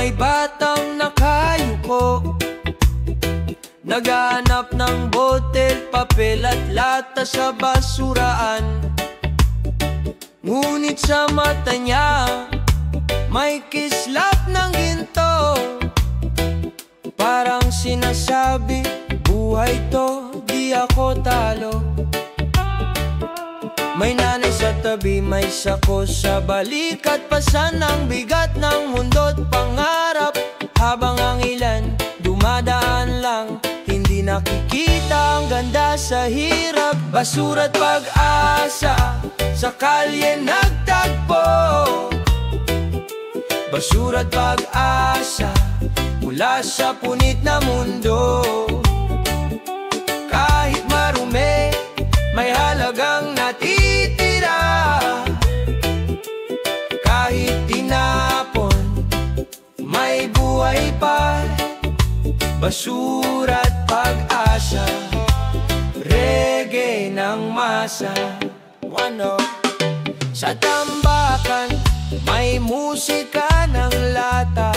May batang nakayuko, naghahanap ng botel, papel at lata sa basuraan. Ngunit sa mata niya may kislap ng ginto, parang sinasabi, buhay to, di ako talo. May nanay sa tabi, may sako sa balikat, pasan ang bigat ng mundo't pangarap. Habang ang ilan dumadaan lang, hindi nakikita ang ganda sa hirap. Basura't pag-asa sa kalye nagtagpo, basura't pag-asa mula sa punit na mundo. Kahit marumi, may halagang natitira. Kahit tinapon, may buhay pa. Basura't pag-asa, reggae ng masa. Sa tambakan, may musika ng lata,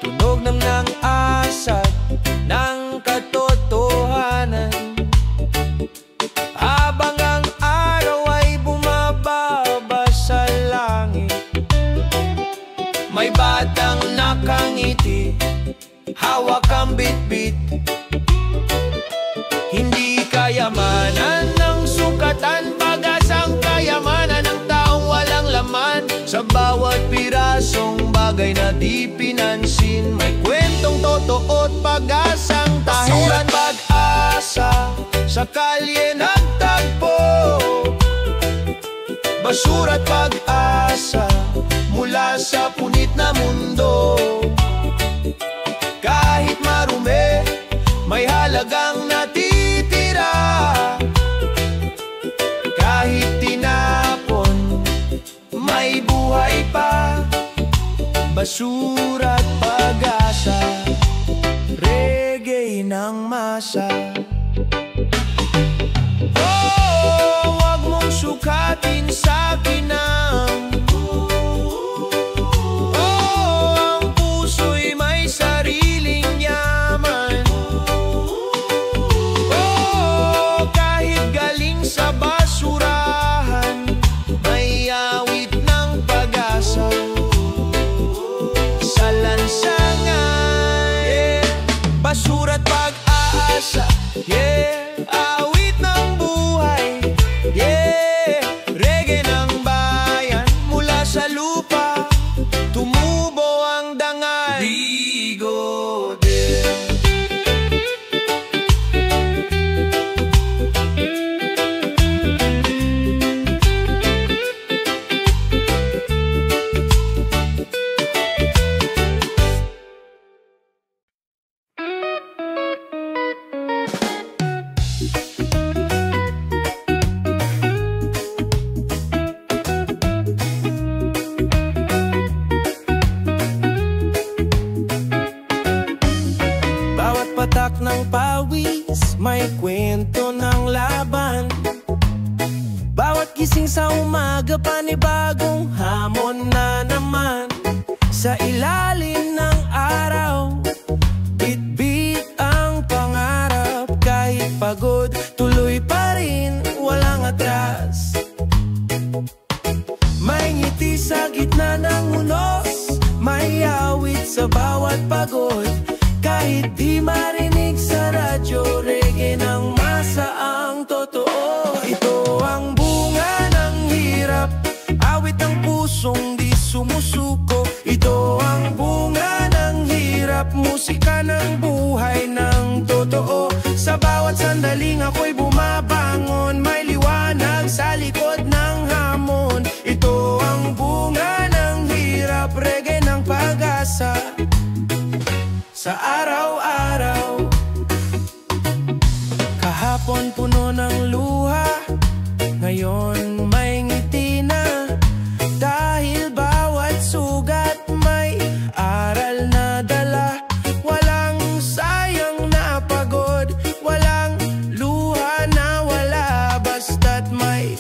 tunog ng asat ng katotohanan. Habang ang araw ay bumababa sa langit, may batang nakangiti, hawak ang bitbit. Hindi kayamanan ng sukatan, pag-asang kayamanan ng taong walang laman. Sa bawat pirasong bagay na di pinansin, may kwentong totoo at pag-asang tahiran. Pag-asa sa kalye nagtagpo, basura't pag-asa mula sa punit na mundo. Kahit marumi, may halagang natitira. Kahit tinapon, may buhay pa. Basura't pag-asa, reggae ng masa. Oh, wag mong sukatin sa'kin ang basura't pag-asa, yeah, awit ng buhay, yeah, reggae ng bayan, mula sa lupa, tumubo ang dangal. Bigo din. Patak ng pawis, may kwento ng laban. Bawat gising sa umaga, panibagong hamon na naman. Sa ilalim ng araw, bit-bit ang pangarap. Kahit pagod, tuloy pa rin, walang atras. May ngiti sa gitna ng unos, may awit sa bawat pagod. Kahit di marinig sa radyo, reggae ng masa ang totoo. Ito ang bunga ng hirap, awit ng pusong di sumusuko. Ito ang bunga ng hirap, musika ng buhay ng totoo. Sa bawat sandaling ako'y bumabangon, may liwanag sa likod ng hamon. Ito ang bunga ng hirap, reggae ng pag-asa. Sa araw-araw, kahapon puno ng luha, ngayon may ngiti na. Dahil bawat sugat may aral na dala. Walang sayang na pagod, walang luha na wala. Basta't may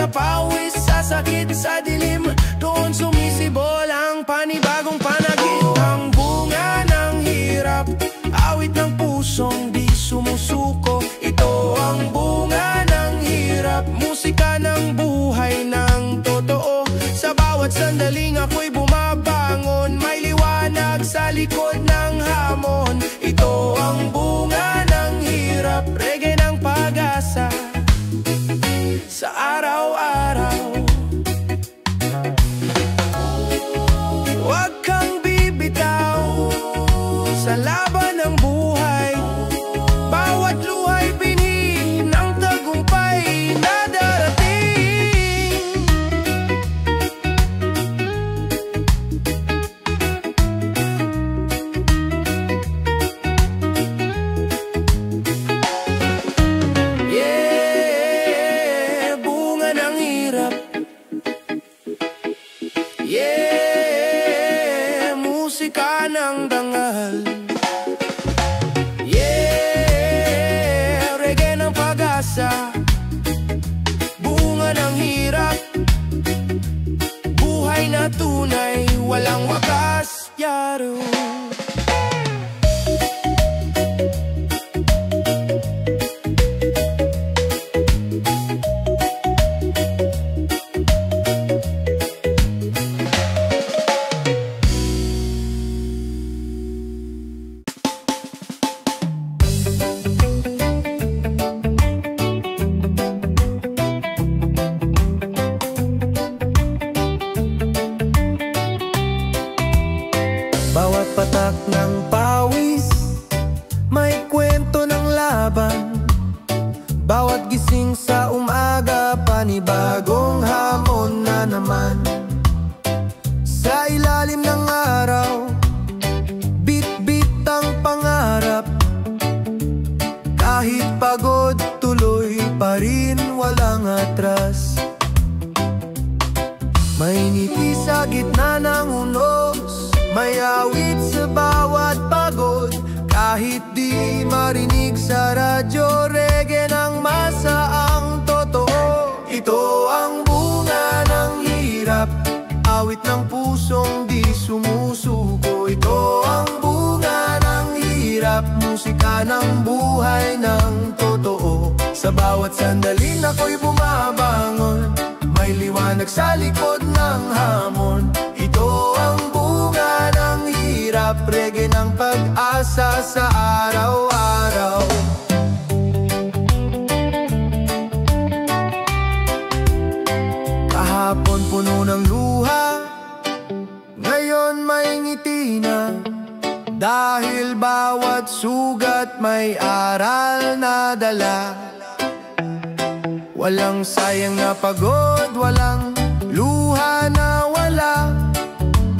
sa pawis, sa sakit, sa dilim, doon sumisibol ang panibagong panaginip. Ang bunga ng hirap, awit ng pusong di sumusuko. Ito ang bunga ng hirap, musika ng buhay ng totoo. Sa bawat sandaling ako'y bumabangon, may liwanag sa likod ng hamon. Ito ang bunga ng hirap, reggae ng pag-asa sa araw-araw. Huwag kang bibitaw sa laban ng buhay, bawat luhay binhi ng tagumpay na darating. Yeah, bunga ng hirap. Yeah, musika ng dangal. Yeah, reggae ng pag-asa, bunga ng hirap, buhay na tunay, walang wakas, yaro. Bawat patak ng pawis, may kwento ng laban. Bawat gising sa umaga, panibagong hamon na naman. Sa ilalim ng araw, bit-bit ang pangarap. Kahit pagod, tuloy pa rin, walang atras. May ngiti sa gitna ng unos, may awit sa bawat pagod. Kahit di marinig sa radyo, reggae ng masa ang totoo. Ito ang bunga ng hirap, awit ng pusong di sumusuko. Ito ang bunga ng hirap, musika ng buhay ng totoo. Sa bawat sandali ako'y bumabangon, may liwanag sa likod ng hamon. Ito ang bunga ng hirap, reggae ng pag-asa sa araw-araw. Kahapon puno ng luha, ngayon may ngiti na. Dahil bawat sugat may aral na dala. Walang sayang na pagod, walang luha na wala.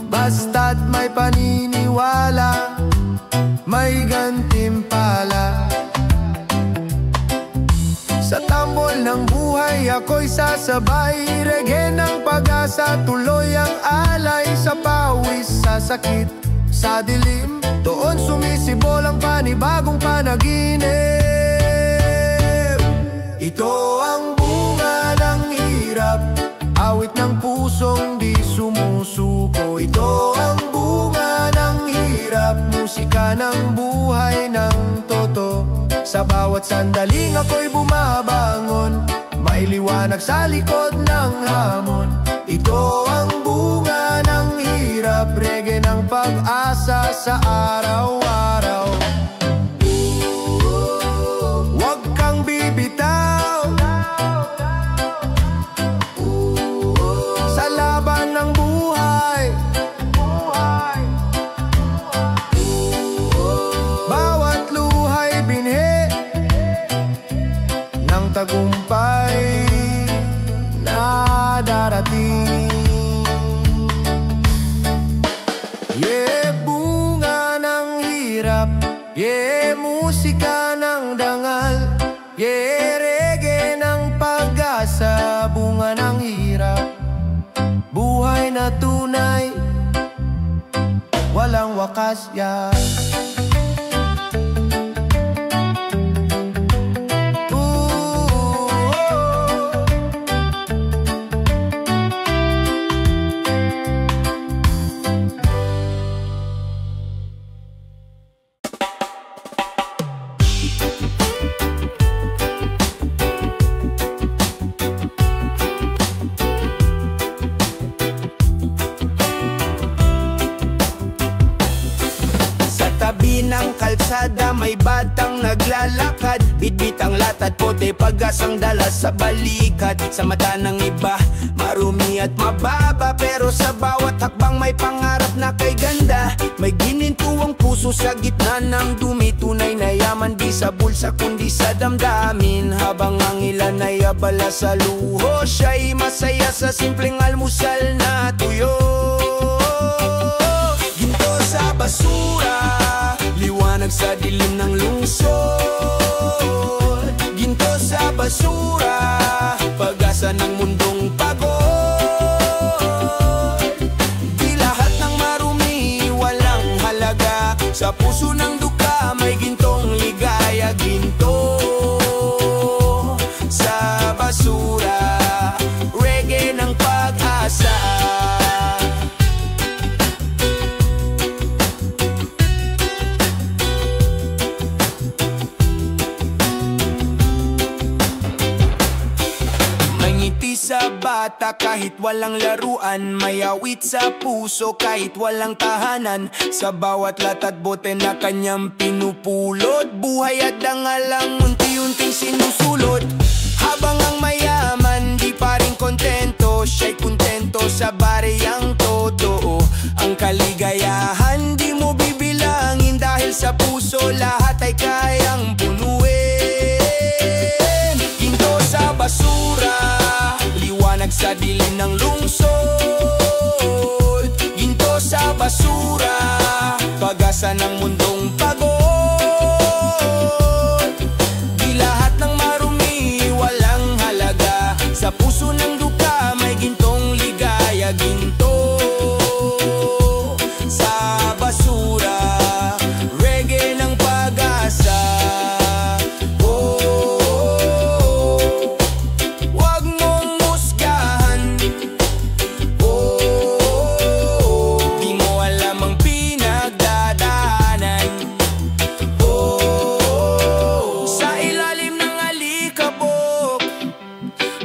Basta't may paniniwala, may gantimpala. Sa tambol ng buhay ako'y sasabay, reggae ng pag-asa, tuloy ang alay. Sa pawis, sa sakit, sa dilim, doon sumisibol ang panibagong panaginip. Ito ang bunga ng hirap, awit ng pusong di sumusuko. Ito ang bunga ng hirap, musika ng buhay ng totoo. Sa bawat sandaling ako'y bumabangon, may liwanag sa likod ng hamon. Ito ang bunga ng hirap, reggae ng pag-asa sa araw-araw. Huwag kang bibitaw sa laban ng buhay, bawat luhay binhi ng tagumpay na darating. Yeah, bunga ng hirap, yeah, musika ng dangal. Yeah, reggae ng pag-asa, bunga ng hirap, buhay na tunay, walang wakas, yeah. ng kalsada, may batang naglalakad. Bitbit ang latat, pote, pag-asang dala sa balikat. Sa mata ng iba, marumi at mababa, pero sa bawat hakbang may pangarap na kay ganda. May ginintuang puso sa gitna ng dumi, tunay na yaman di sa bulsa kundi sa damdamin. Habang ang ilan ay abala sa luho, siya'y masaya sa simpleng almusal na tuyo. Ginto sa basura, liwanag sa dilim ng lungsod. Ginto sa basura, pag-asa ng mundong pagod. Di lahat ng marumi, walang halaga. Sa puso ng duka, may gintong ligaya. Ginto sa basura, reggae ng pag-asa. Sa bata kahit walang laruan, may awit sa puso kahit walang tahanan. Sa bawat latat bote na kanyang pinupulot, buhay at dangalang unti-unting sinusulot. Habang ang mayaman di pa rin kontento, siya'y kontento sa bariyang totoo. Ang kaligayahan di mo bibilangin, dahil sa puso lahat ay kayang punuin. Ginto sa basura, liwanag sa dilim ng lungsod. Ginto sa basura, pag-asa ng mundong pagod. Di lahat ng marumi, walang halaga. Sa puso ng duka, may gintong ligaya. Ginto sa basura, reggae ng pag-asa.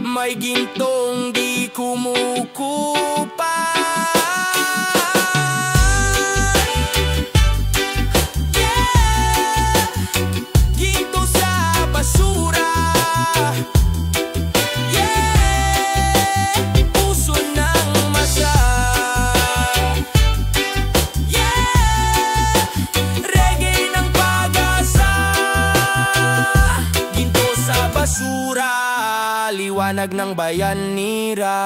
May gintong di kumukupa. Yeah! Ginto sa basura. Yeah! Puso ng masa. Yeah! Reggae ng pag-asa. Ginto sa basura, liwanag ng bayanira.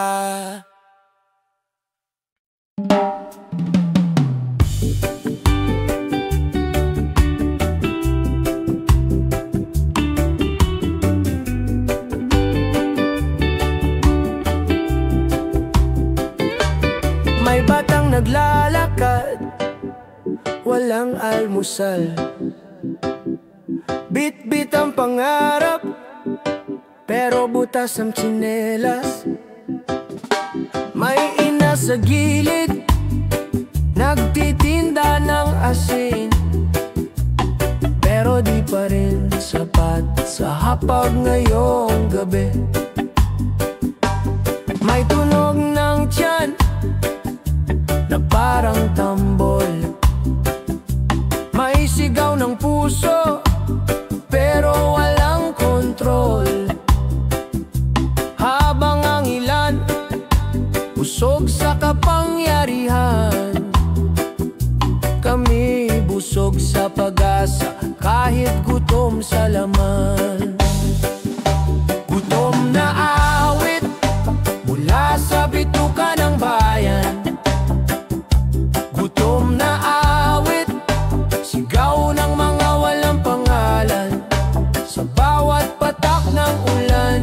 May batang naglalakad, walang almusal. Bit-bit ang pangarap, pero butas ang tsinelas. May ina sa gilid, nagtitinda ng asin, pero di pa rin sapat sa hapag ngayong gabi. May tunog ng tiyan na parang tambol, may sigaw ng puso, pero walang kontrol. Habang ang ilan busog sa kapangyarihan, kami busog sa pag-asa kahit gutom sa laman. Gutom na awit mula sa bituka ng bayan. Gutom na awit, sigaw ng mga walang pangalan. Sa bawat patak ng ulan,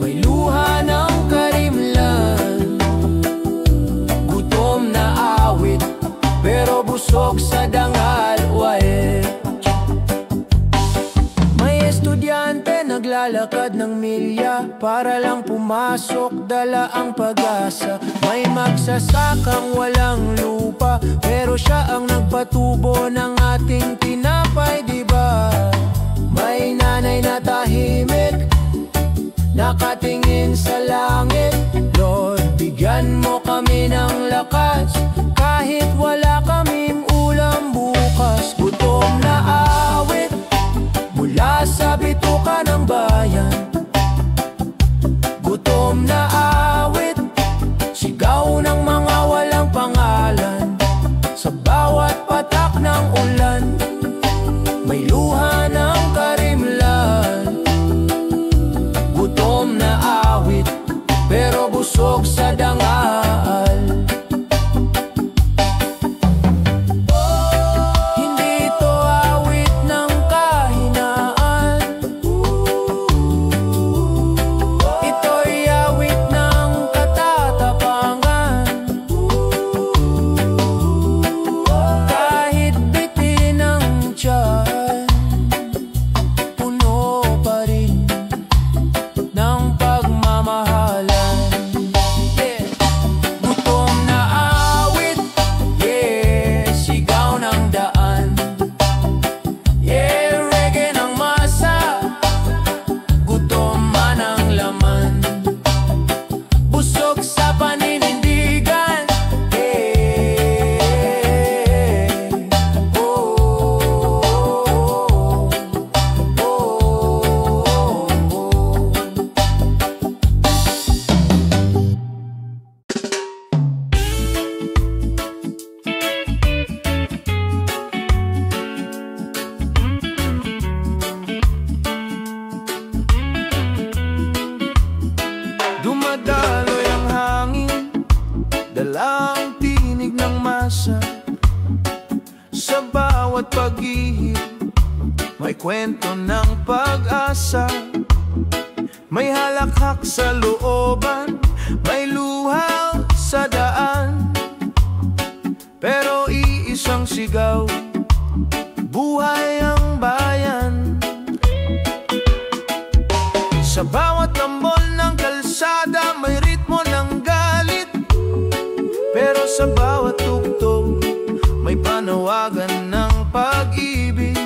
may luha ng karimlan. Gutom na awit, pero busog sa dangal, wae. May estudyante naglalakad ng milya para lang pumasok, dala ang pag-asa. May magsasakang walang lupa, pero siya ang nagpatubo ng ating tinapay, diba? May nanay na tahimik, nakatingin sa langit. Lord, bigyan mo kami ng lakas, kahit wala kaming ulam bukas. bawat pag-ihip may kwento ng pag-asa. May halakhak sa looban, may luha sa daan. Pero iisang sigaw, buhay ang bayan. Sa bawat lambol ng kalsada may ritmo ng galit, pero sa bawat tugtog may panawagan ng pag-ibig.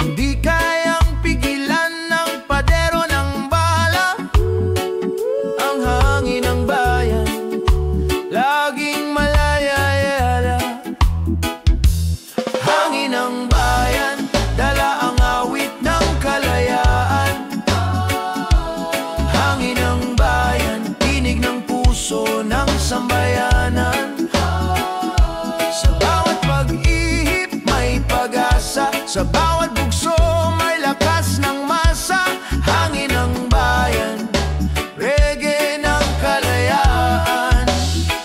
Hindi kayang pigilan ng padero ng bala ang hangin ng bayan, laging malaya-yala. Hangin ng bayan, dala ang awit ng kalayaan. Hangin ng bayan, tinig ng puso ng sambayanan. Sa bawat pag-ihip may pag-asa, sa bawat bugso may lakas ng masa. Hangin ng bayan, reggae ng kalayaan.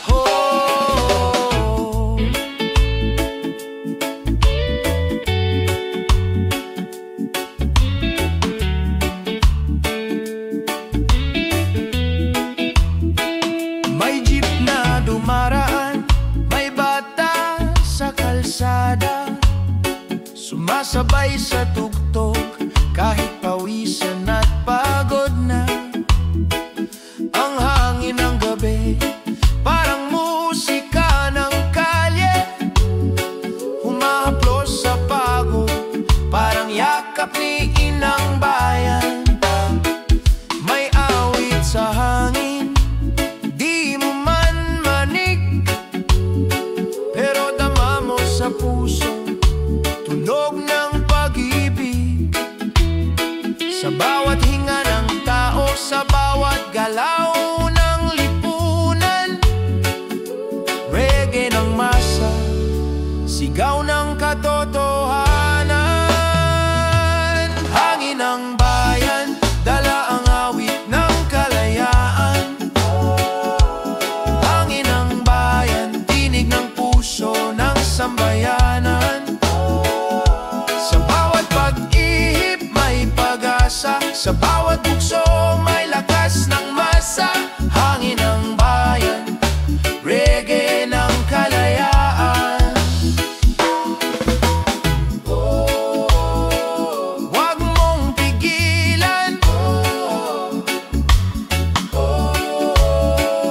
Oh. May jeep na dumaraan, may bata sa kalsada, sumasabay sa tugtog kahit pawisan at pagod na. Ang hangin ng gabi parang musika ng kalye, humahaplos sa pagod parang yakap ni inang bayan. May awit sa hangin, di mo man manig, pero dama mo sa puso tunog ng pag-ibig. Sa bawat hinga ng tao, sa bawat galaw ng lipunan, reggae ng masa, sigaw ng katotohanan. Hangin ng bayan, dala ang awit ng kalayaan. Hangin ng bayan, tinig ng puso ng sambayanan. Sa bawat pag-ihip may pag-asa, sa bawat bugso may lakas ng masa. Hangin ng bayan, reggae ng kalayaan. Huwag mong pigilan,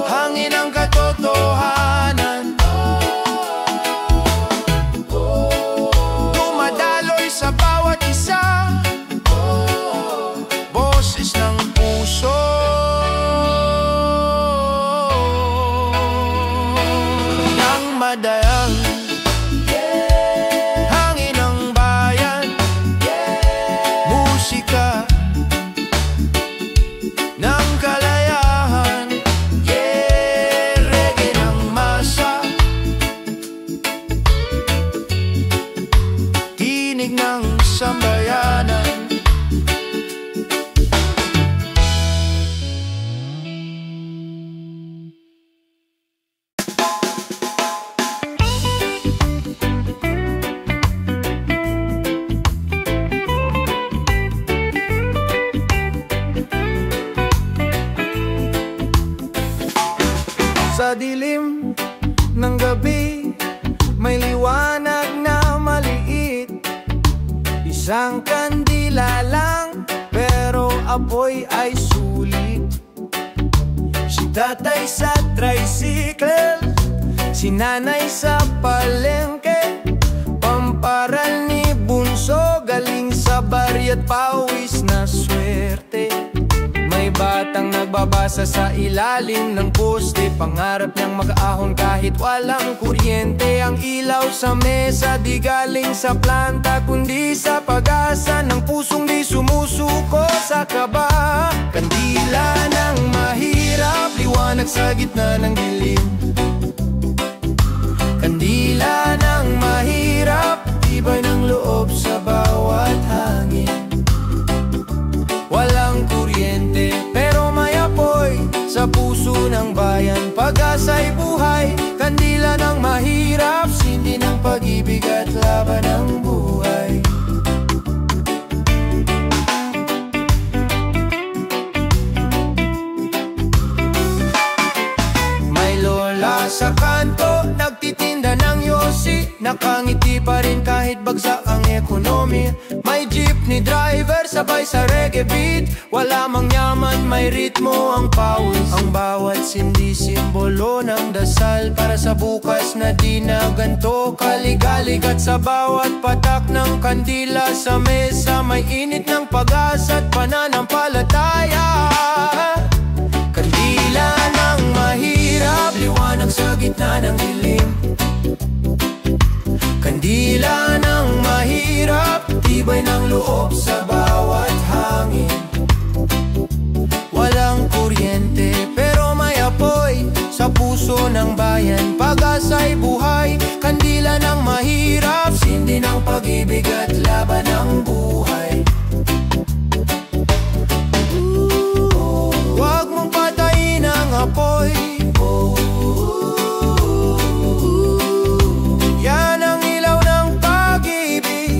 hangin ng katotohanan. Dumadaloy sa bawat isa, boses ng puso. Nang madayang hangin ng bayan, musika ng kalayaan. Reggae ng masa, tinig ng sambayanan. Sa dilim ng gabi may liwanag na maliit, isang kandila lang pero apoy ay sulit. Si tatay sa tricycle, si nanay sa palengke, pamparal ni bunso galing sa baryat pawis na swerte. May batang nagbabasa sa ilalim ng poste, pangarap niyang mag-ahon kahit walang kuryente. Ang ilaw sa mesa di galing sa planta, kundi sa pag-asa ng pusong di sumusuko sa kaba. Kandila ng mahirap, liwanag sa gitna ng dilim. Kandila ng mahirap, tibay ng loob sa bawat hangin. Walang kuryente pero may apoy sa puso ng bayan. Pag-asa'y buhay, kandila ng mahirap, sindi ng pag-ibig at laban ng buhay. May lola sa kanto, nagtitinda ng yosi, nakangiti pa rin kahit bagsak ang ekonomi. May jeepney driver, sabay sa reggae beat, wala mang yaman, may ritmo ang pawis. Ang bawat sindi simbolo ng dasal para sa bukas na di na ganto kaligalig. At sa bawat patak ng kandila sa mesa, may init ng pag-asa at pananampalataya. Kandila ng mahirap, liwanag sa gitna ng dilim. Kandila ng mahirap, tibay ng loob sa bawat hangin. Walang kuryente pero may apoy sa puso ng bayan, pag-asa'y buhay. Kandila ng mahirap, sindi ng pag-ibig at laban ng buhay. Huwag mong patayin ang apoy, yan ang ilaw ng pag-ibig.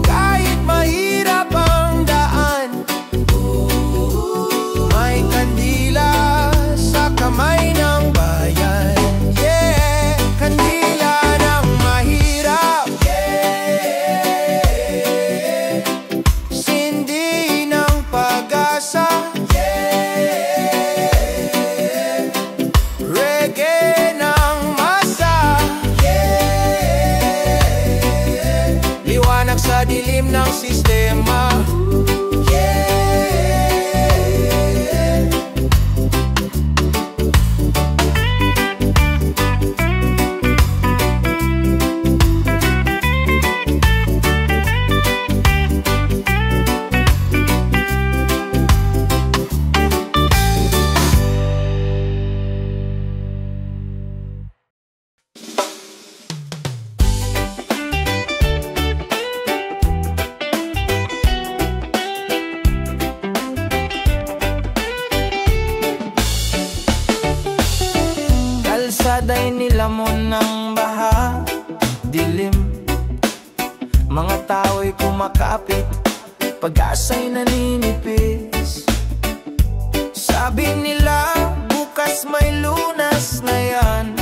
Kahit mahirap ang daan, may kandila sa kamay ng bayan. Yeah, kandila ng mahirap, yeah, sindi ng pag-asa, yeah, reggae ng masa, yeah, liwanag sa dilim ng sistema, yeah. Kalsada'y nilamon ng baha, dilim. Mga tao'y kumakapit, pag-asa'y naninipis. Sabi nila, bukas may lunas na yan,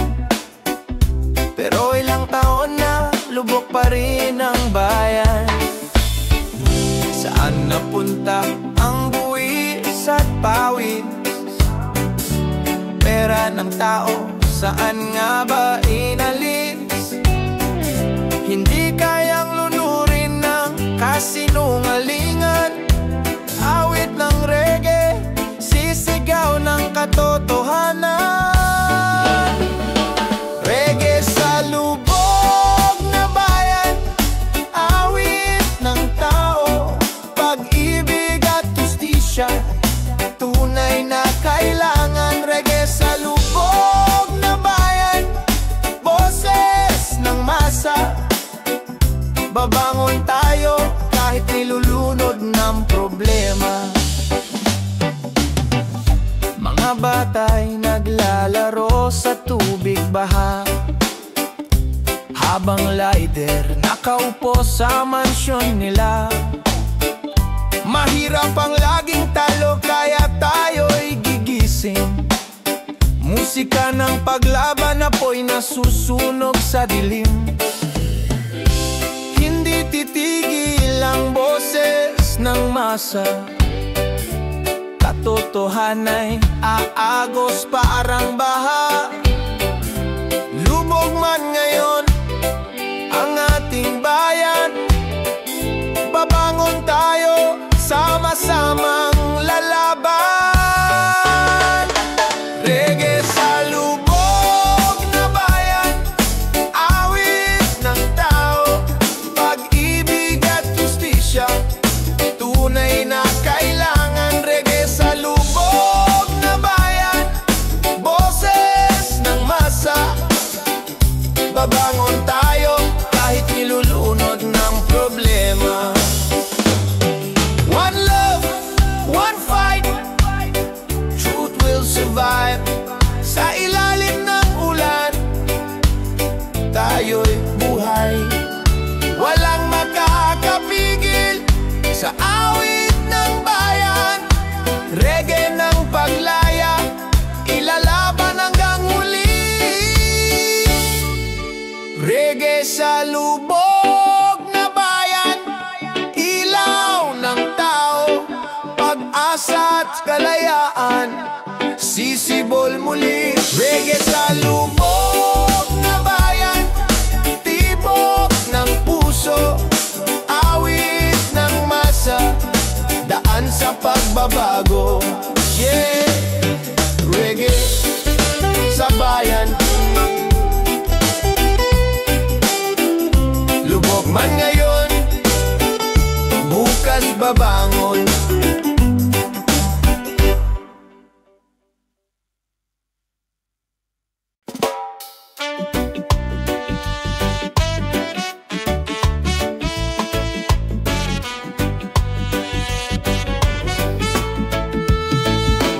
pero ilang taon na, lubok pa rin ang bayan. Saan napunta ang buwis at pawis? Pera ng tao, saan nga ba inalis? Hindi kayang lunurin ng kasinungalingan. Awit ng reggae, sisigaw ng katotohanan. Reggae sa lubog na bayan, awit ng tao, pag-ibig at justisya, tunay na kailangan. Reggae sa lubog na bayan, boses ng masa, babangon tayo kahit nilulunod ng problema. Mga bata'y naglalaro sa tubig baha, habang lighter nakaupo sa mansyon nila. Mahirap ang laging talo, kaya tayo'y gigising. Musika ng paglaban, apoy na susunog sa dilim. Hindi titigil ang boses ng masa, katotohanay aagos parang baha. Lubog man ngayon ang ating bayan, babangon tayo, sama-samang lalaban. Reggae sa lubog na bayan, awit ng tao, pag-ibig at justisya, tunay na kailangan. Reggae sa lubog na bayan, boses ng masa, babangon tayo kahit nilulunod ng problema. One love, one fight, truth will survive. Sa ilalim ng ulan, tayo'y buhay. Walang makakapigil sa awit ng bayan. Reggae ng paglaya, ilalaban hanggang huli. Reggae sa lubog na bayan, ilaw ng tao, pag-asa at kalayaan, sisibol muli. Reggae sa lubog na bayan, tibok ng puso, awit ng masa, daan sa pagbabago. Yeah, reggae sa bayan. Lubog man ngayon, bukas babangon.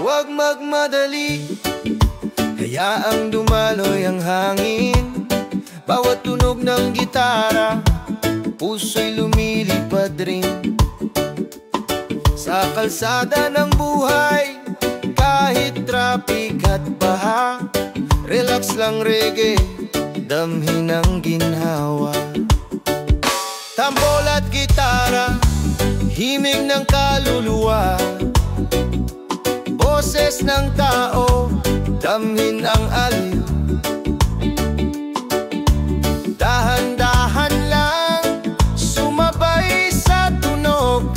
Huwag magmadali, hayaang dumaloy ang hangin. Bawat tunog ng gitara, puso'y lumilipad rin. Sa kalsada ng buhay, kahit traffic at baha, relax lang reggae, damhin ang ginhawa. Tambol at gitara, himig ng kaluluwa, boses ng tao, damhin ang aliw. Dahan-dahan lang, sumabay sa tunog,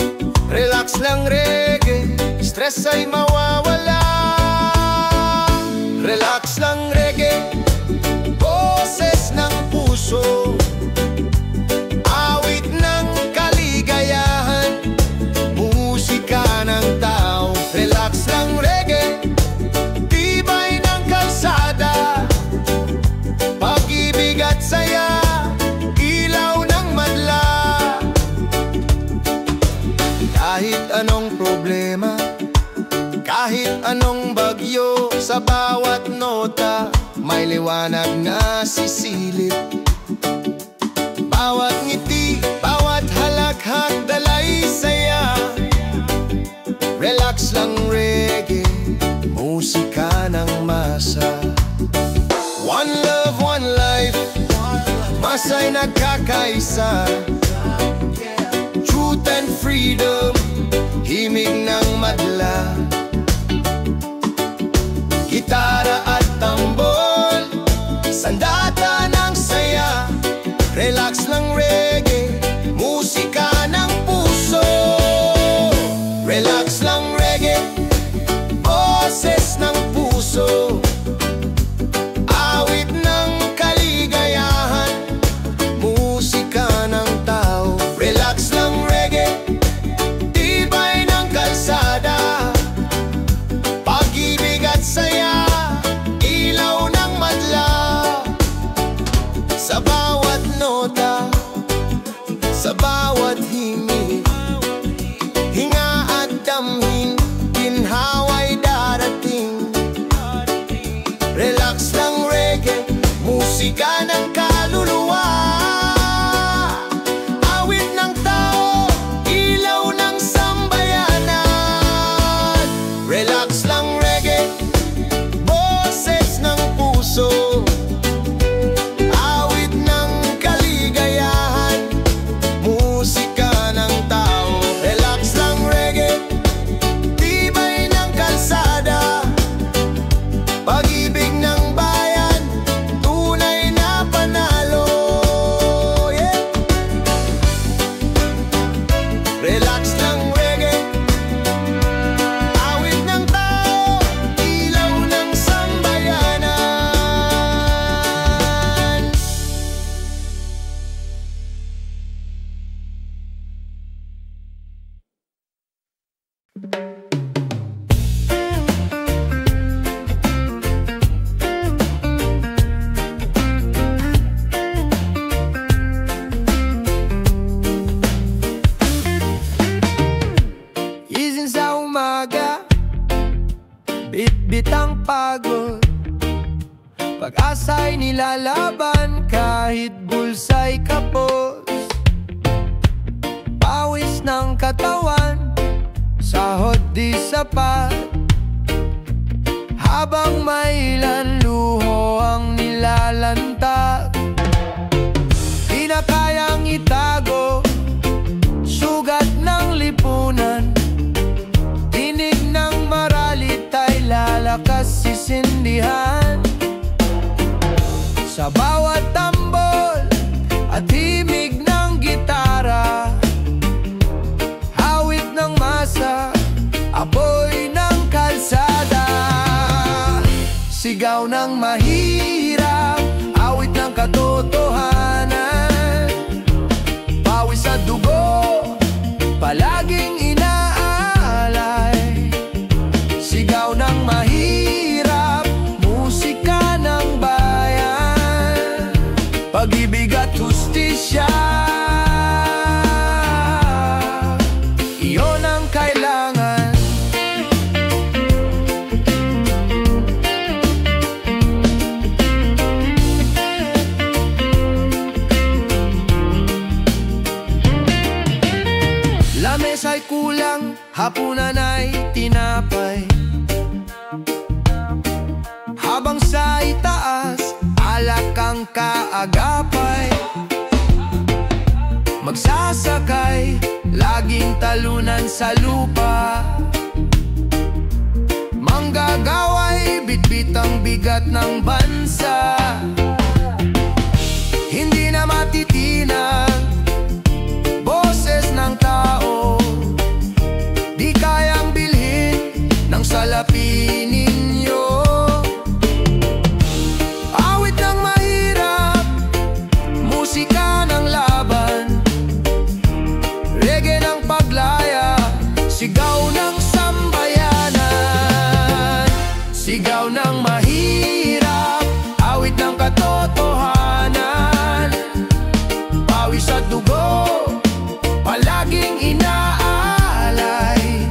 relax lang reggae, stress ay mawawala. Relax lang reggae, boses ng puso, awit ng kaligayahan, musika ng tao. Relax lang reggae, tibay ng kalsada, pag-ibig at saya, ilaw ng madla. Kahit anong problema, kahit anong bagyo, sa bawat nota may liwanag na sisilip. Bawat ngiti, bawat halakhak, dalay saya. Relax lang reggae, musika ng masa. One love, one life, masa'y nagkakaisa. Truth and freedom, himig ng madla. Gitara at tambol, sandata ng saya. Relax lang reggae, musika ng puso. Relax lang reggae, boses ng puso, awit ng kaligayahan, musika ng tao. Relax lang reggae, tibay ng kalsada, pag-ibig at saya, ilaw ng madla. Sa bawat nota, sa bawat himig, hinga at damhin, ginhawa'y darating. Relax lang reggae, musika ng kaluluwa, awit ng tao, ilaw ng sambayanan. Relax lang reggae, boses ng puso, awit ng kaligayahan, musika ng tao. Relax lang reggae, tibay ng kalsada, pag-ibig ng bayan, tunay na pananaw. nilalaban kahit bulsa'y kapos. Pawis ng katawan, sahod di sapat, habang may ilan luho ang nilalantag. Di na kayang itago, sugat ng lipunan, tinig ng maralit ay lalakas sisindihan. Sa bawat tambol at himig ng gitara, hawit ng masa, apoy ng kalsada. Sigaw ng mahirap, awit ng katotohanan, pawis sa dugo, palaging inaalay. Sigaw ng mahirap, musika ng bayan, pag-ibig at hustisya, iyon ang kailangan. Lames ay kulang, hapunan ay tinapay, habang sa itaas, alak ang kaagapay. Magsasakay, laging talunan sa lupa, manggagaway, bitbit ang bigat ng bansa. Hindi na matitinag boses ng tao, di kayang bilhin ng salapi ninyo. Awit ng mahirap, musika ng laban, reggae ng paglaya, sigaw ng sambayanan. Sigaw ng mahirap, awit ng katotohanan, pawis at dugo, palaging inaalay.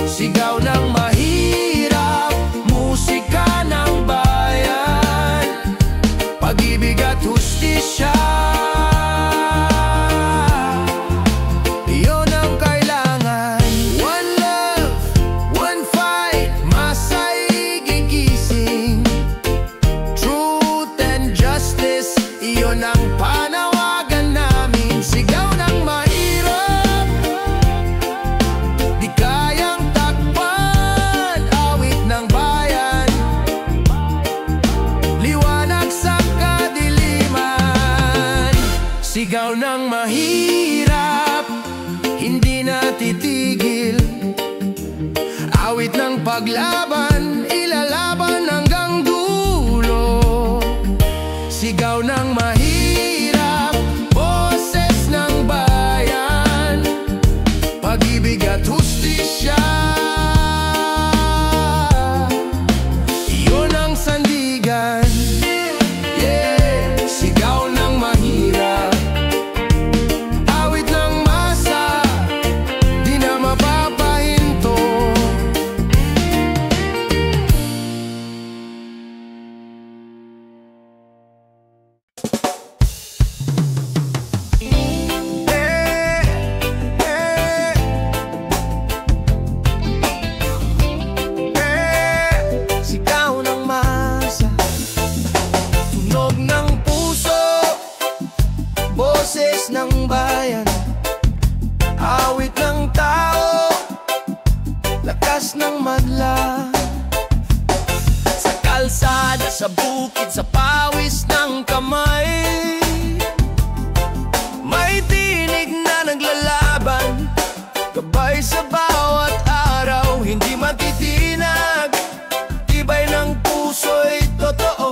Sigaw ng mahirap, musika ng bayan, pag-ibig at hustisya, iyon ang kailangan. One love, one fight, masa'y gigising, truth and justice, iyon ang panawagan namin. Sigaw ng mahirap, di kayang takpan, awit ng bayan, liwanag sa kadiliman. Sigaw ng mahirap, hindi na titigil, awit ng paglaban, ilalaban hanggang dulo. Sigaw ng mahirap, boses ng bayan, pag-ibig at hustisya, iyon ang sandigan. Yeah, sigaw ng mahirap, awit ng masa, di na mapapahinto. Sigaw ng masa, tunog ng puso, boses ng bayan, awit ng tao, lakas ng madla. Sa kalsada, sa bukid, sa pawis ng kamay, may tinig na naglalaban, gabay sa bawat araw, hindi matitinag, tibay ng puso'y totoo.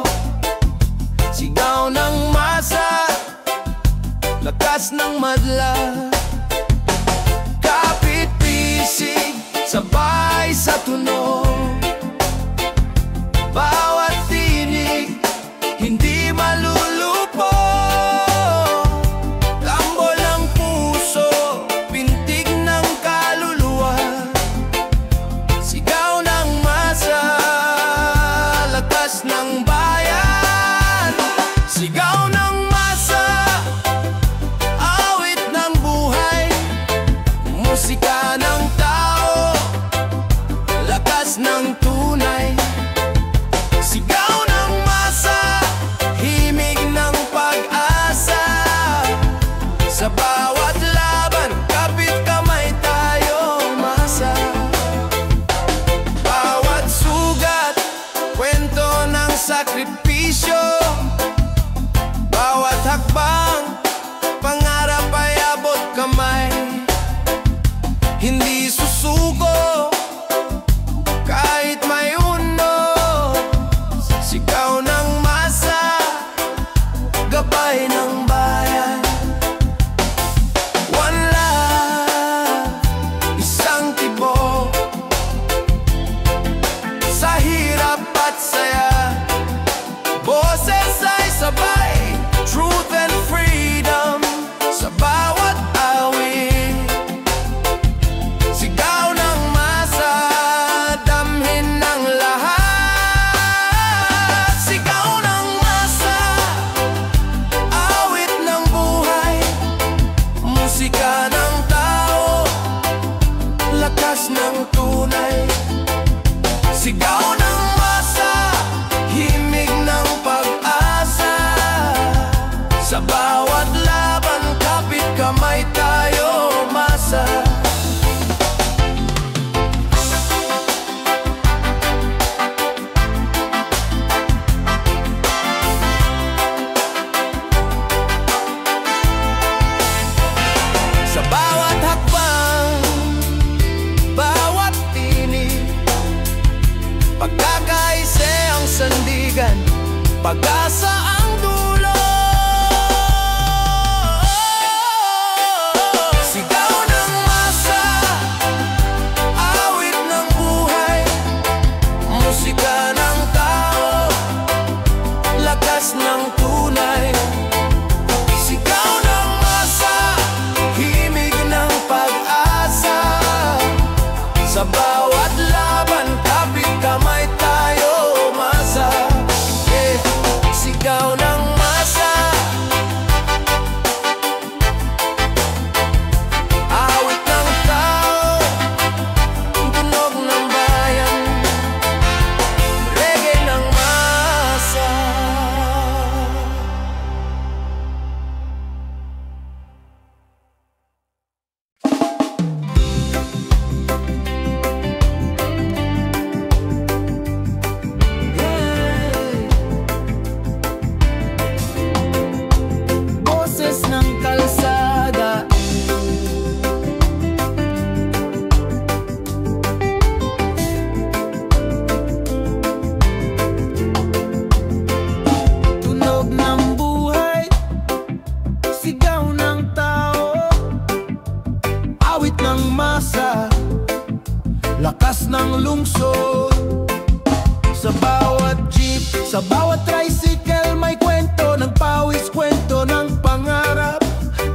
Sigaw ng masa, lakas ng madla, kapit-bisig, sabay sa tunog, bawat tinig, hindi malulupo. Tambol ng puso, pintig ng kaluluwa, sigaw ng masa, lakas ng bayan,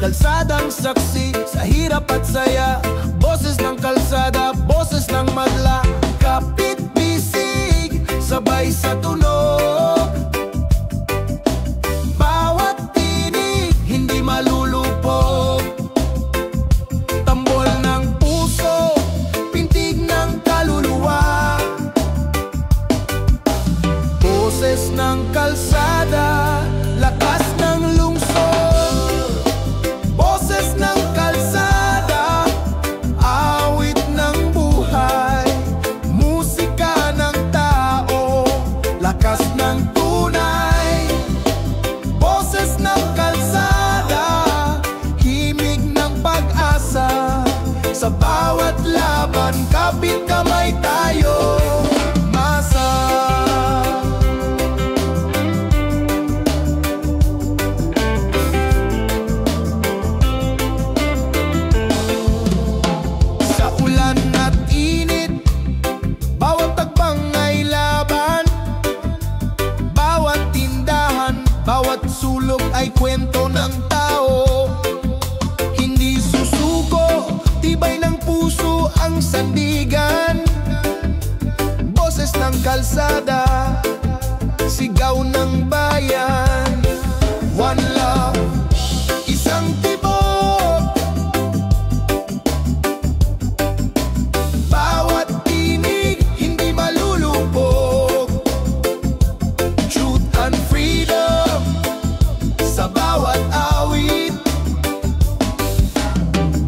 kalsadang saksi sa hirap at saya. Boses ng kalsada, boses ng madla, kapit bisig, sabay sa tunog. Bawat tinig, hindi malulupog. Tambol ng puso, pintig ng kaluluwa. Boses ng kalsada, lakas ng lungsod. Boses ng kalsada, awit ng buhay. Musika ng tao, lakas ng tunay. Boses ng kalsada, himig ng pag-asa. Sa bawat laban, kapit kamay tayo. Masa sa ulan at init, bawat tagbang ay laban. Bawat tindahan, bawat sulok ay kwento ng tao. Hindi susuko, tibay ng puso ang sandigan. Boses ng kalsada, sigaw ng bayan. One love, isang tibok. Bawat tinig, hindi malulupog. Truth and freedom, sa bawat awit.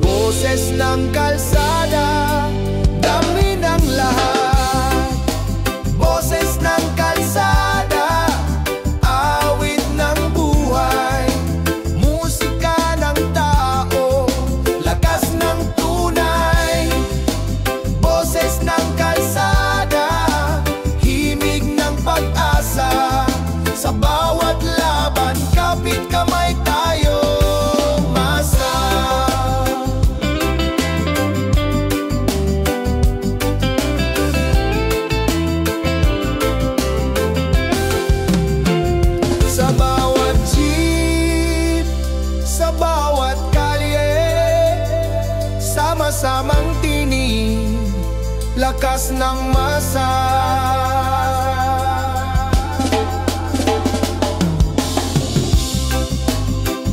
Boses ng kalsada, dami ng lahat. Boses ng kalsada, awit ng buhay. Musika ng tao, lakas ng tunay. Boses ng kalsada, himig ng pag-asa. Sa bawat laban, kapit kamay tayo. Masa sa bawat jeep, sa bawat kalye, sama-samang tinig, lakas ng masa.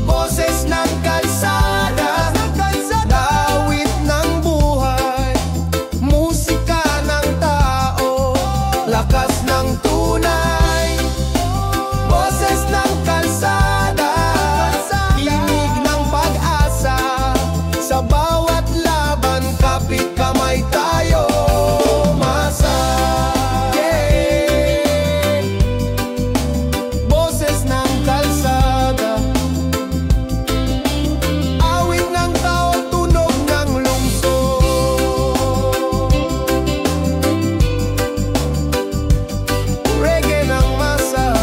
Boses ng kalsada, dawit ng buhay. Musika ng tao, lakas ng tunay. Boses ng kalsada, tinig ng pag-asa. Sa bawat laban, kapit kamay tayo. Masa boses ng kalsada, awit ng tao, tunog ng lungsod. Reggae ng masa.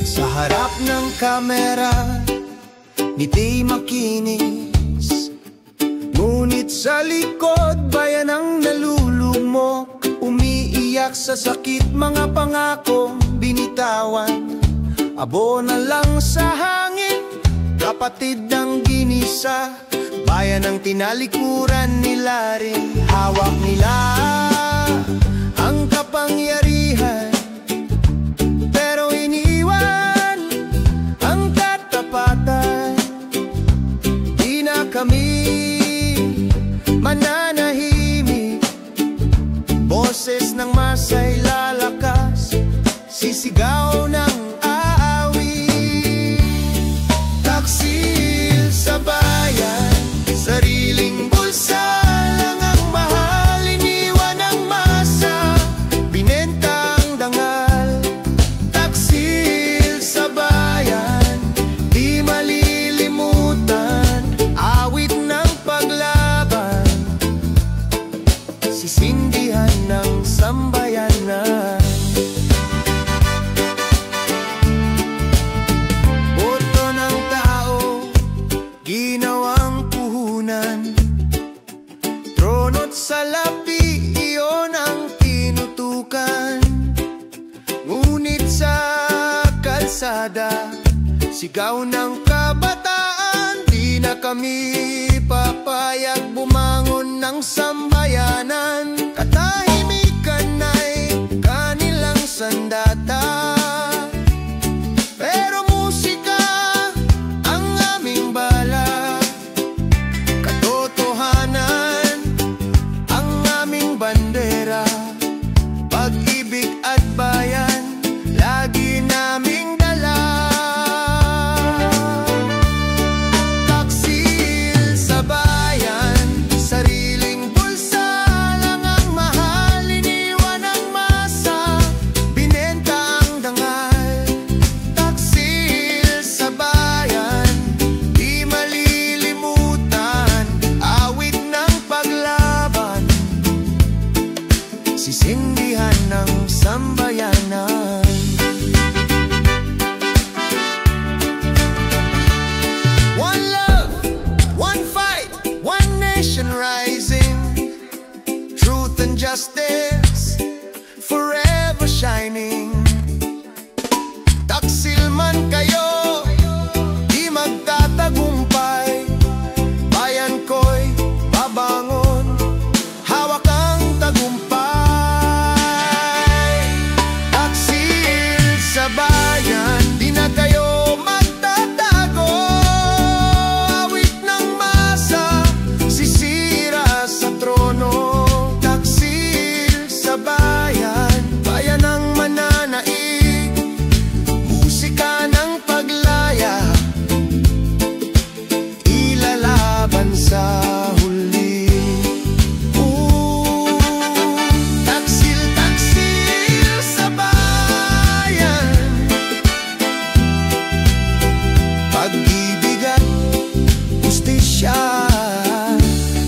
Sa harap ng kamera, ngiti makinis. Ngunit sa likod, bayan ang nalulugmok. Umiiyak sa sakit, mga pangakong binitawan. Abo na lang sa hangin, kapatid ng ginisa. Bayan ang tinalikuran nila rin. Hawak nila ang kapangyarihan, pero iniwan ang katapatan. Di na kami mananahimik. Boses ng masa'y lalakas, sisigaw ng aawit. Taksil sa bayan, sariling bulsa lang ang mahal. Iniwan ang masa, binenta ang dangal. Taksil sa bayan, di malilimutan. Awit ng paglaban, Sigaw ng kabataan, di na kami papayag bumangon ng sambayanan. Katahimikan ay kanilang sandata, pero musika ang aming bala. Katotohanan ang aming bandera, pag-ibig at bayan lagi naming dala. Taksil sa bayan, sariling bulsa lang ang mahal. Iniwan ang masa, binenta ang dangal. Taksil sa bayan, di malilimutan, awit ng paglaban, sisindihan ng sambayanan. One love, one fight, one nation rising. Truth and justice forever shining. Taksil man kayo, di magtatagumpay. Bayan ko'y babangon, hawak ang tagumpay. Taksil sa bayan, di na kayo magtatago. Awit ng masa, sisira sa trono. Taksil sa bayan, bayan ng mananaig, musika ng paglaya, ilalaban sa huli. Taksil, taksil sa bayan, pag-ibig at justisya,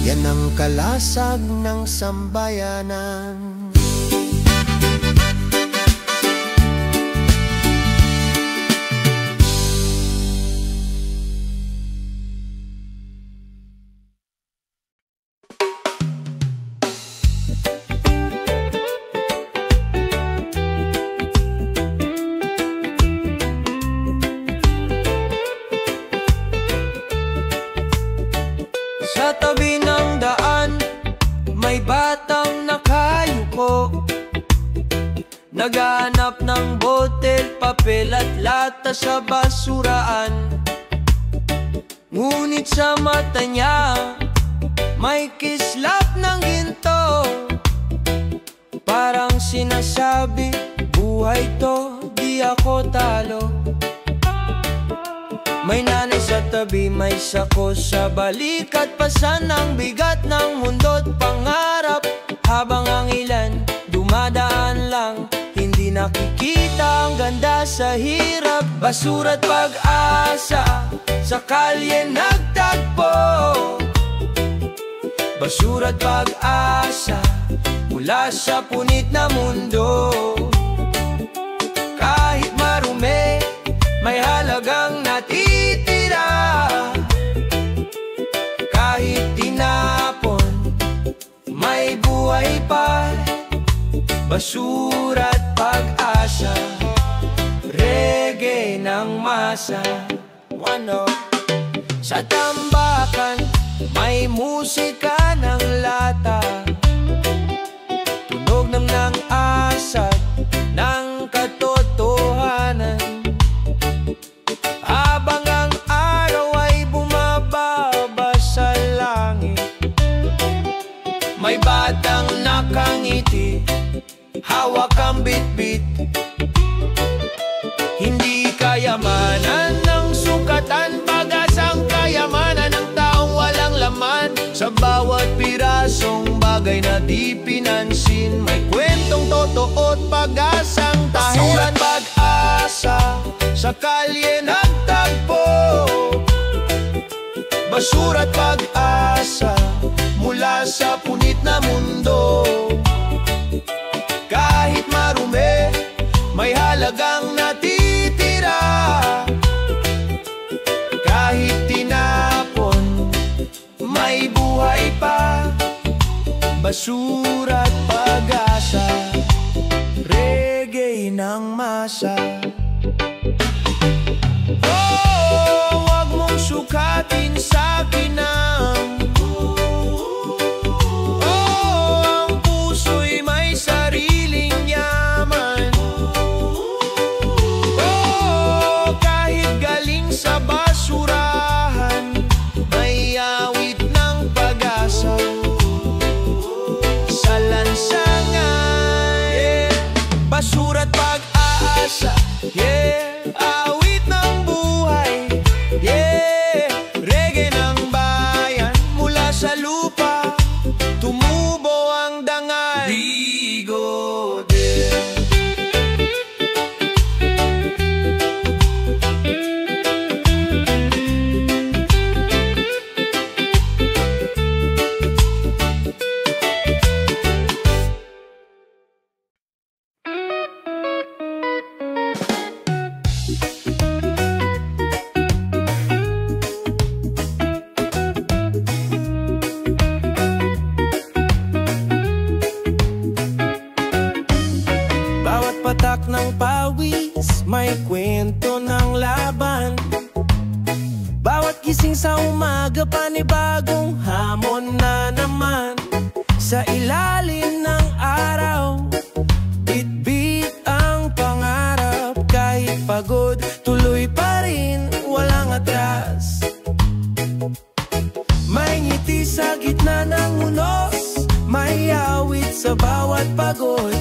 yan ang kalasag ng sambayanan. Sa tabi ng daan, may batang nakayuko, naghahanap ng botel, papel at lata sa basuraan. Ngunit sa mata niya, may kislap ng ginto, parang sinasabi, buhay to, di ako talo. May nanay sa tabi, may sako sa balikat, pasan ang bigat ng mundo't pangarap. Habang ang ilan dumadaan lang, hindi nakikita ang ganda sa hirap. Basura't pag-asa sa kalye nagtagpo, basura't pag-asa mula sa punit na mundo. Kahit marumi, may halagang natitira. Kahit tinapon, may buhay pa. Basura't pag-asa, reggae ng masa. Sa tambakan, may musika ng lata, tunog ng asat ng katotohanan. Habang ang araw ay bumababa sa langit, may batang nakangiti, hawak ang bitbit. Hindi kayamanan ng sukatan, pag-asang kayamanan ng taong walang laman. Sa bawat pirasong bagay na di pinansin, may kwentong totoo't pag-asang tahiran. Pag-asa sa kalye nagtagpo, basura't pag-asa mula sa punit na mundo. Kahit marumi, may halagang natitira. Kahit tinapon, may buhay pa. Basura't pag-asa, reggae ng masa. Oh! lupa, tumubo ang dangal. Bigote. Patak ng pawis, may kwento ng laban. Bawat gising sa umaga, panibagong hamon na naman. Sa ilalim ng araw, bit-bit ang pangarap. Kahit pagod, tuloy pa rin, walang atras. May ngiti sa gitna ng unos, may awit sa bawat pagod.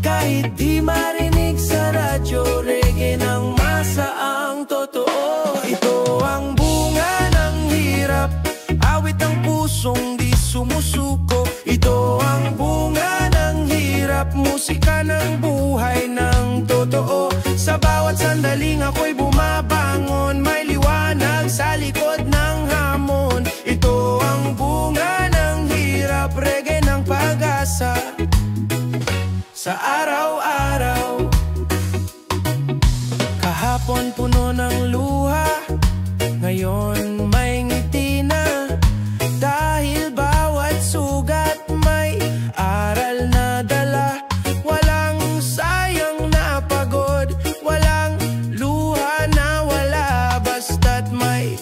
Kahit di marinig sa radyo, reggae ng masa ang totoo. Ito ang bunga ng hirap, awit ng pusong di sumusuko. Ito ang bunga ng hirap, musika ng buhay ng totoo. Sa bawat sandaling ako'y bumabangon, may liwanag sa likod ng hamon. Ito ang bunga ng hirap, reggae ng pag-asa. Sa araw-araw, kahapon puno ng luha, ngayon may ngiti na. Dahil bawat sugat may aral na dala. Walang sayang na pagod, walang luha na wala. Basta't may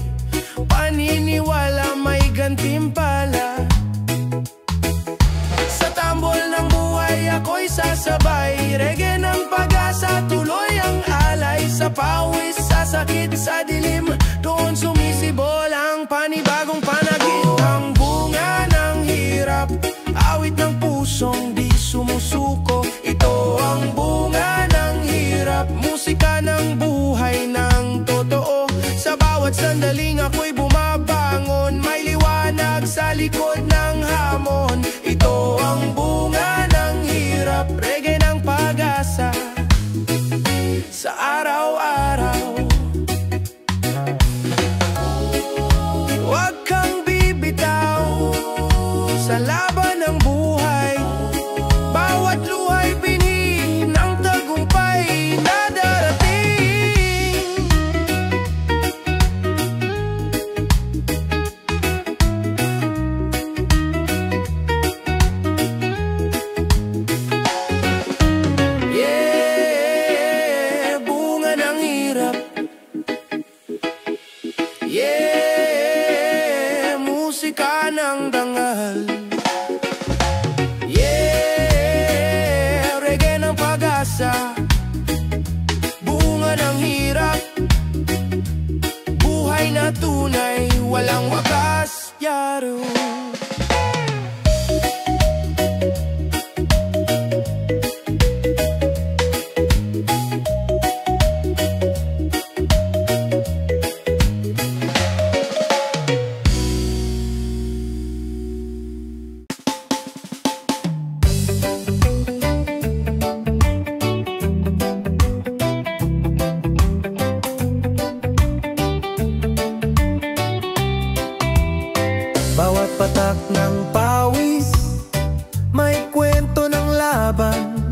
paniniwala, may gantimpala. Sa tambol ng buhay ako'y sasabay, reggae ng pag-asa, tuloy ang alay. Sa pawis, sa sakit, sa dilim, doon sumisibol ang panibagong panagin. Ang bunga ng hirap, awit ng pusong di sumusuko. Ito ang bunga ng hirap, musika ng buhay ng totoo. Sa bawat sandaling ako'y bumabangon, may liwanag sa likod ng hamon. Ito ang bunga ng hirap, reggae ng pag-asa. Sa araw-araw, huwag kang bibitaw sa laban ng buhay. Bawat luha'y binhi ng tagumpay na darating. Yeah, bunga ng hirap. Yeah, musika ng dangal. Yeah, reggae ng pag-asa. Bunga ng hirap, buhay na tunay, walang wakas. Yaro. Bawat patak ng pawis, may kwento ng laban.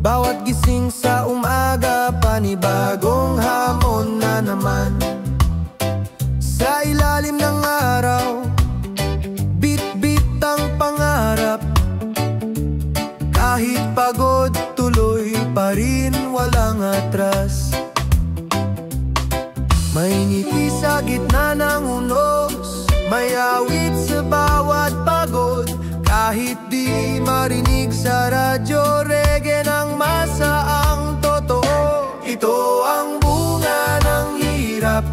Bawat gising sa umaga, panibagong hamon na naman. Sa ilalim ng araw, bit-bit ang pangarap. Kahit pagod, tuloy pa rin, walang atras. May ngiti sa gitna ng unos, may awit sa bawat pagod. Kahit di marinig sa radyo, reggae ng masa ang totoo. Ito ang bunga ng hirap,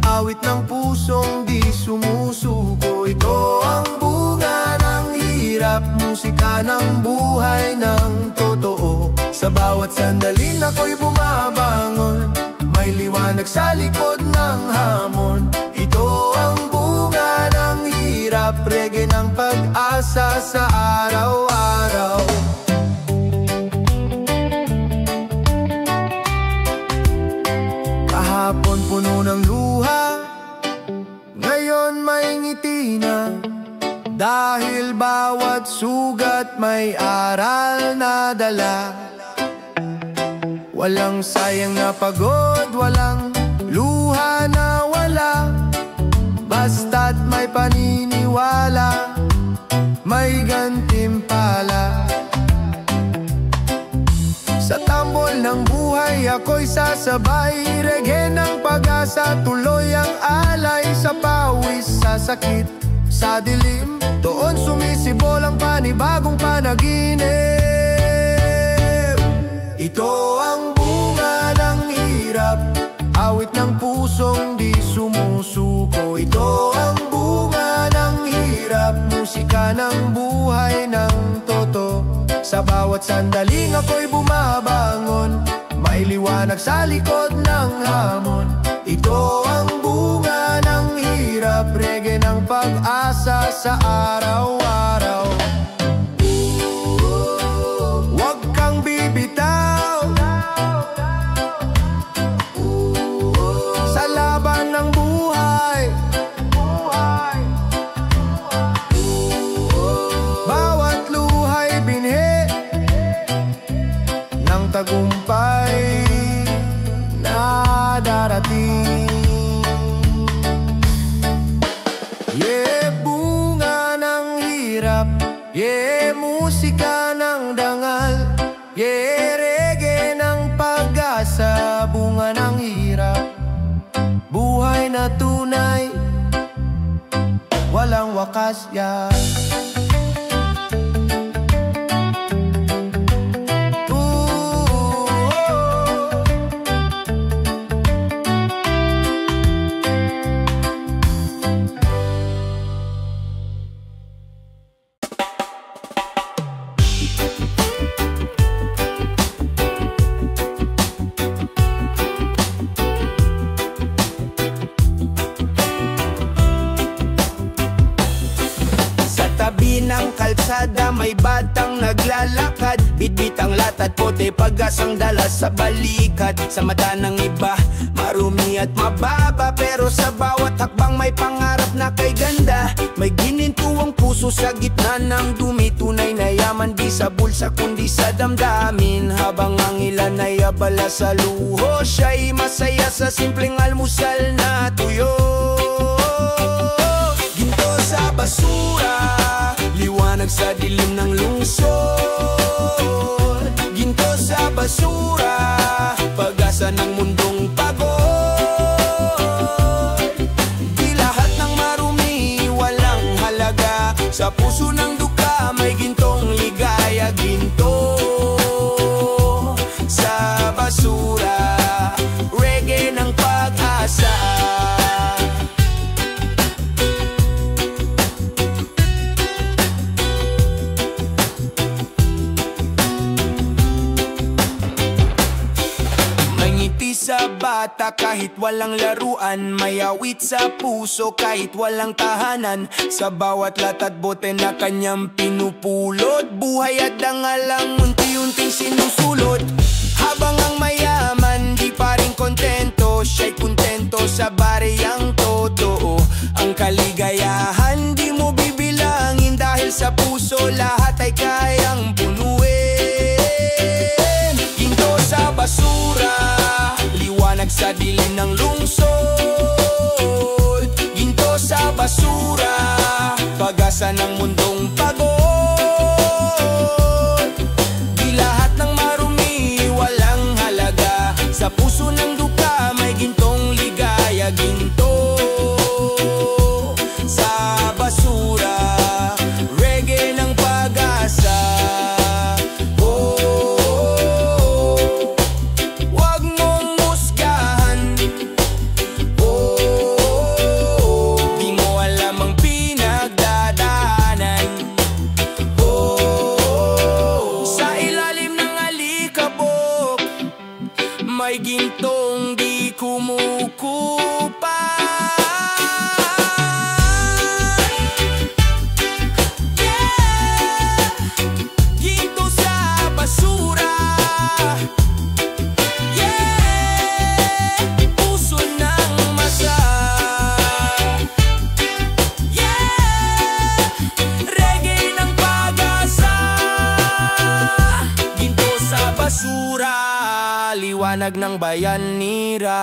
awit ng pusong di sumusuko. Ito ang bunga ng hirap, musika ng buhay ng totoo. Sa bawat sandali ako'y bumabangon, may liwanag sa likod ng hamon. Ito ang bunga ng hirap, reggae ng ng pag-asa sa araw-araw. Kahapon puno ng luha, ngayon may ngiti na, dahil bawat sugat may aral na dala. Walang sayang na pagod, walang luha na wala, basta't may paniniwala, may gantimpala. Sa tambol ng buhay ako'y sasabay, reggae ng pag-asa, tuloy ang alay. Sa pawis, sa sakit, sa dilim, doon sumisibol ang panibagong panaginip. Ito ang bunga ng hirap, awit ng pusong di sumusuko. Ito ang bunga ng hirap, musika ng buhay ng toto. Sa bawat sandaling ako'y bumabangon, may liwanag sa likod ng hamon. Ito ang bunga ng hirap, reggae ng pag-asa sa araw-araw. Huwag kang bibitaw sa laban ng buhay. Bawat luha'y binhi ng tagumpay na darating. Yeah, bunga ng hirap, yeah, musika ng dangal, yeah, reggae ng pag-asa, bunga ng hirap, buhay na tunay, walang wakas yan. Ng kalsada may batang naglalakad, bitbit ang latat, pote pag-asang dala sa balikat. Sa mata ng iba marumi at mababa, pero sa bawat hakbang may pangarap na kay ganda. May ginintuang puso sa gitna ng dumi, tunay na yaman di sa bulsa kundi sa damdamin. Habang ang ilan ay abala sa luho, siya'y masaya sa simpleng almusal na tuyo. Ginto sa basura, liwanag sa dilim ng lungsod. Ginto sa basura, pag-asa ng mundong pagod. Di lahat ng marumi walang halaga, sa puso ng duka may gintong ligaya. Ginto sa basura, reggae ng pag-asa. Sa bata kahit walang laruan, may awit sa puso kahit walang tahanan. Sa bawat latat bote na kanyang pinupulot, buhay at dangalang unti-unting sinusulot. Habang ang mayaman di pa rin kontento, siya'y kontento sa bariyang totoo. Ang kaligayahan di mo bibilangin, dahil sa puso lahat ay kayang punuin. Ginto sa basura, liwanag sa dilim ng lungsod. Ginto sa basura, pag-asa ng mundong pagod. Di lahat ng marumi walang halaga, sa puso ng duka may gintong ligaya. Ginto sa basura, reggae ng pag-asa. liwanag ng bayanira.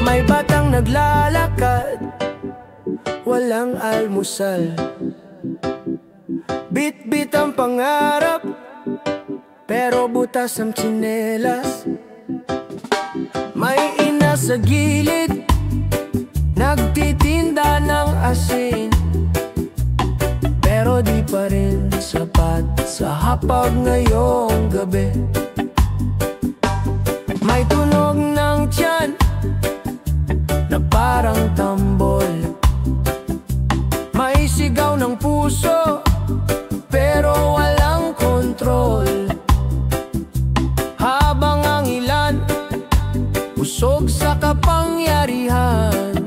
May batang naglalakad, walang almusal. Bit-bit ang pangarap, pero butas ang tsinelas. May ina sa gilid, nagtitinda ng asin, pero di pa rin sapat sa hapag ngayong gabi. May tunog ng tiyan na parang tambol, may sigaw ng puso pero walang kontrol. Habang ang ilan busog sa kapangyarihan,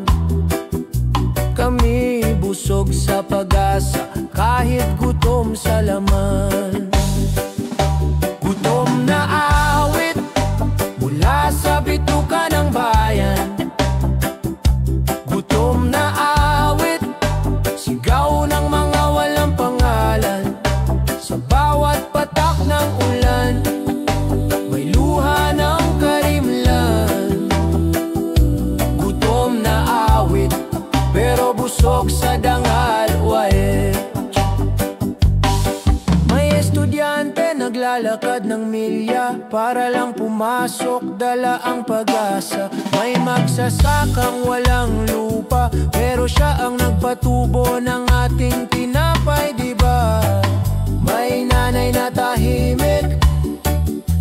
kami busog sa pag-asa kahit gutom sa laman. Gutom na awit mula sa bituka ng bayan, gutom na awit, sigaw ng mga walang pangalan. Sa bawat patak ng ulan, may luha ng karimlan. Gutom na awit, pero busog sa dangal wae. May estudyante naglalakad ng milya para lang pumasok, dala ang pag-asa. May magsasakang walang lupa, pero siya ang nagpatubo ng ating tinapay, diba? May nanay na tahimik,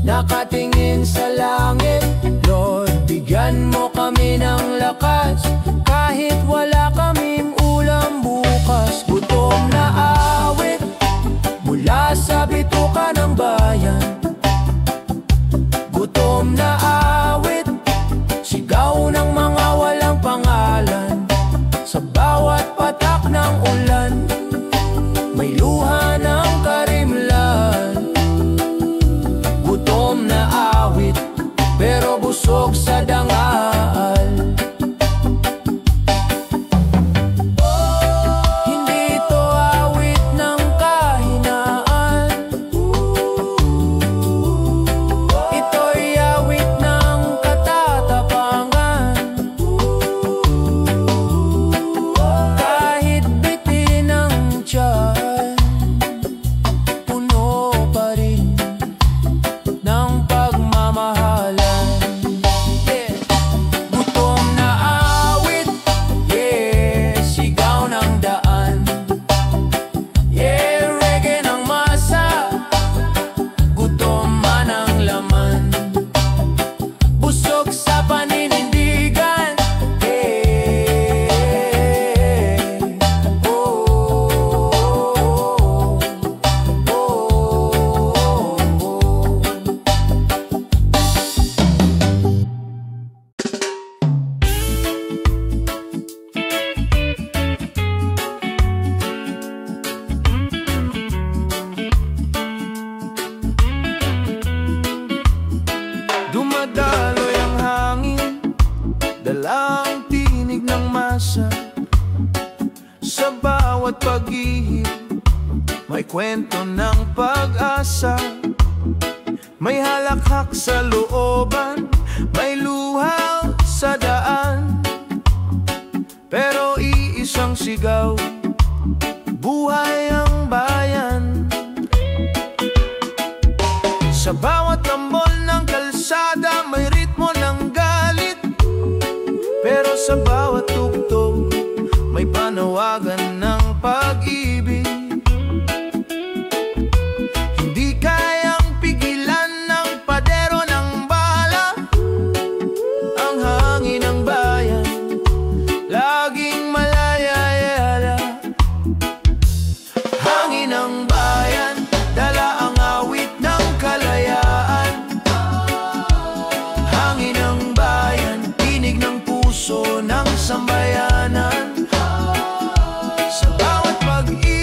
nakatingin sa langit. Lord, bigyan mo kami ng lakas, kahit wala kaming ulam bukas. Gutom na awit mula sa bituka ng bayan, gutom na awit, sigaw ng mga walang pangalan. Sa bawat patak ng ulan, may luha ng karimlan. Gutom na awit, pero busog sa dangal. Hindi ito awit ng kahinaan, ito'y awit ng katatapangan. Kahit bitin ang tiyan, puno pa rin ng pagmamahalan. Yeah. Gutom na awit, yeah, sigaw ng daan. Yeah, reggae ng masa, gutom man ang laman. Busog sa paninindigan, yeah. Oh, oh, oh, oh. Dumadaloy ang hangin, dala ang tinig ng masa. Sa bawat pag-ihip, may kwento ng pag-asa. May halakhak sa looban, may luha sa daan, pero iisang sigaw, buhay ang bayan. Sa bawat lambol ng kalsada, may ritmo ng galit, pero sa bawat tugtog, may panawagan ng pag-ibig. Hindi kayang pigilan ng padero ng bala, ang hangin ng bayan, laging malaya-yala. Hangin ng bayan, dala ang awit ng kalayaan. Hangin ng bayan, tinig ng puso ng sambayanan. Sa bawat pag-ibig,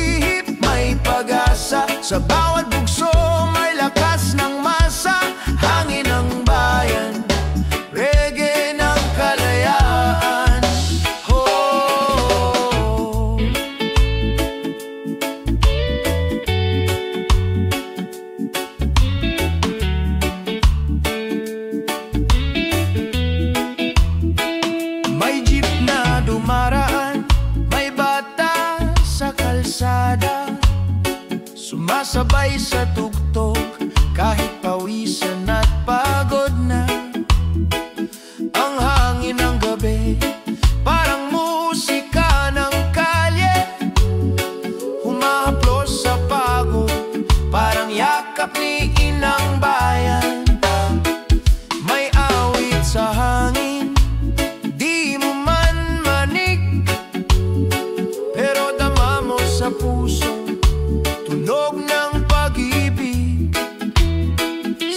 sumasabay sa tugtog, kahit pawisan at pagod na. Ang hangin ng gabi, parang musika ng kalye, humahaplos sa pagod, parang yakap ni inang bayan. May awit sa hangin, di mo man manig, pero dama mo sa puso tunog ng pag-ibig.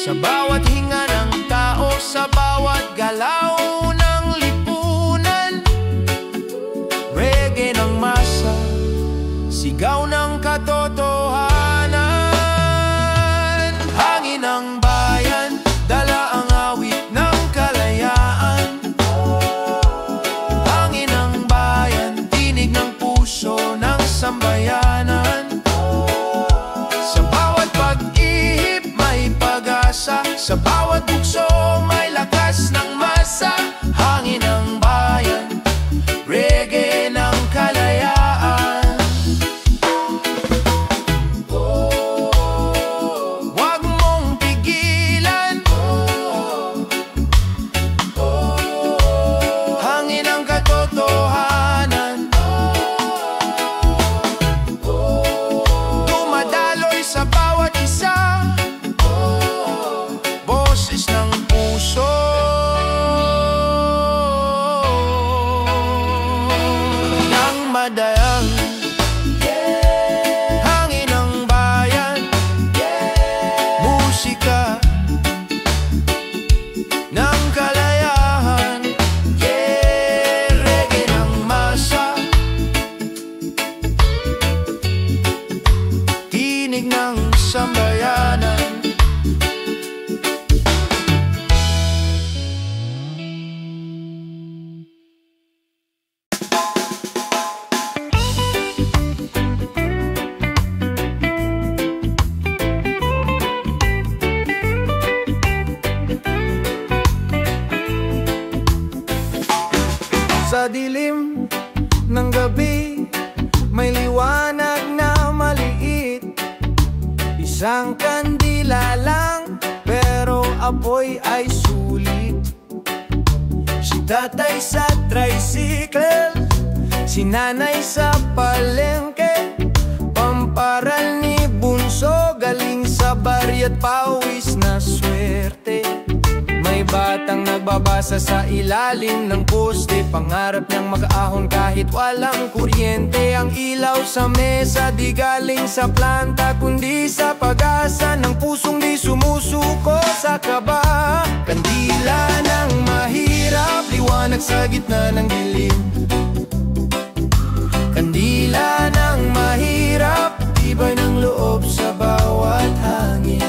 Sa bawat hinga ng tao, sa bawat galaw ng lipunan, reggae ng masa, sigaw ng katotohanan. Hangin ng bayan, dala ang awit ng kalayaan. Hangin ng bayan, tinig ng puso ng sambayanan. Sa bawat pag-ihip may pag-asa, sa bawat bukso may lakas ng masa. Hangin ng bayan, reggae ng kalayaan. Huwag mong pigilan, hangin ng katotohanan, dumadaloy sa bawat isa, boses ng puso. Nang madayang hangin ng bayan, musika ng kalayahan, reggae ng masa, tinig ng sambayanan. Sa dilim ng gabi, may liwanag na maliit, isang kandila lang, pero apoy ay sulit. Si tatay sa tricycle, si nanay sa palengke, pamparal ni bunso, galing sa baryat, pawis na swerte. May batang nagbabasa sa ilalim ng poste, pangarap niyang makaahon kahit walang kuryente. Ang ilaw sa mesa di galing sa planta, kundi sa pag-asa ng pusong di sumusuko sa kaba. Kandila ng mahirap, liwanag sa gitna ng dilim. Kandila ng mahirap, tibay ng loob sa bawat hangin.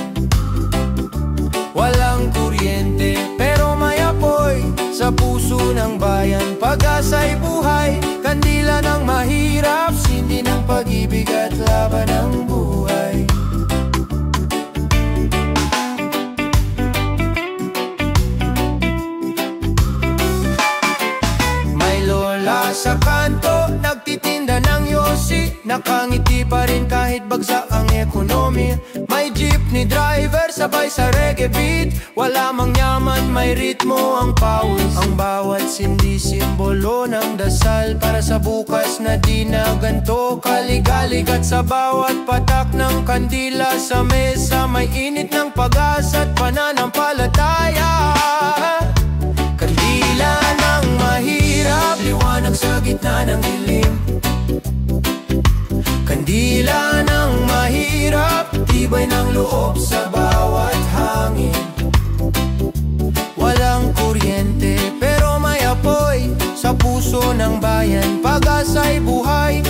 Walang kuryente, pero may apoy sa puso ng bayan. Pag-asa'y buhay, kandila ng mahirap, sindi ng pag-ibig at laban ng buhay. May lola sa kanto, nagtitinda ng yosi, nakangiti pa rin kahit bagsak ang ekonomiya. May jeepney driver, sabay sa reggae beat, wala mang yaman, may ritmo ang pawis. Ang bawat sindi, simbolo ng dasal para sa bukas na di na ganto kaligalig. At sa bawat patak ng kandila sa mesa, may init ng pag-asa at pananampalataya. Kandila ng mahirap, liwanag sa gitna ng dilim. Kandila ng mahirap, tibay ng loob sa bawat hangin. Walang kuryente, pero may apoy sa puso ng bayan. Pag-asa'y buhay,